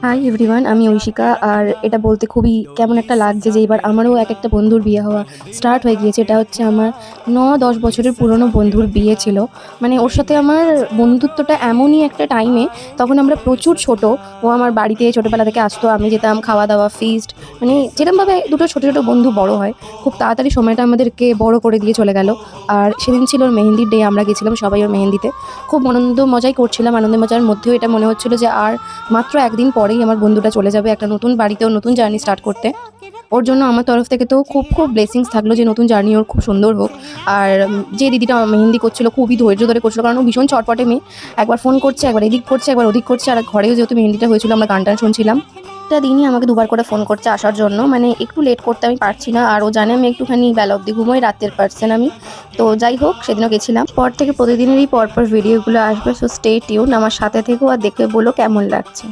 Hi everyone, আমি ঐশিকা। আর এটা বলতে খুবই কেমন একটা লাগছে যে এবার আমারও একটা বন্ধুর বিয়ে হওয়া স্টার্ট হয়ে গিয়েছে। এটা হচ্ছে আমার ৯-১০ বছরের পুরনো বন্ধুর বিয়ে ছিল। মানে ওর সাথে আমার বন্ধুত্বটা এমনই একটা টাইমে, তখন আমরা প্রচুর ছোট। ও আমার বাড়িতে ছোটোবেলা থেকে আসতো, আমি যেতাম, খাওয়া দাওয়া, ফিস্ট, মানে যেরকমভাবে দুটো ছোটো ছোটো বন্ধু বড় হয়, খুব তাড়াতাড়ি সময়টা আমাদেরকে বড় করে দিয়ে চলে গেল। আর সেদিন ছিল ওর মেহেন্দির ডে, আমরা গেছিলাম সবাই ওর মেহেন্দিতে। খুব আনন্দ মজাই করছিলাম, আনন্দ মজার মধ্যেও এটা মনে হচ্ছিল যে আর মাত্র একদিন পরেই আমার বন্ধুটা চলে যাবে একটা নতুন বাড়িতে, ওর নতুন জার্নি স্টার্ট করতে। ওর জন্য আমার তরফ থেকে তো খুব খুব ব্লেসিংস থাকলো যে নতুন জার্নি ওর খুব সুন্দর হোক। আর যে দিদিটা মেহেন্দি করছিল খুবই ধৈর্য ধরে করছিল, কারণ ও ভীষণ চটপটে মেয়ে। একবার ফোন করছে, একবার এদিক করছে, একবার ওদিক করছে। আর ঘরেও যেহেতু মেহেন্দিটা হয়েছিল, আমরা গান টান শুনছিলাম। একটা দিনই আমাকে দুবার করে ফোন করছে আসার জন্য, মানে একটু লেট করতে আমি পারছি না। আর ও জানে আমি একটুখানি বেলা অবধি ঘুমোই, রাতের পার্সন আমি। তো যাই হোক, সেদিনও গেছিলাম। পর থেকে প্রতিদিনেরই পরপর ভিডিওগুলো আসবে, সো স্টে টিউন, আমার সাথে থেকো আর দেখে বলো কেমন লাগছে।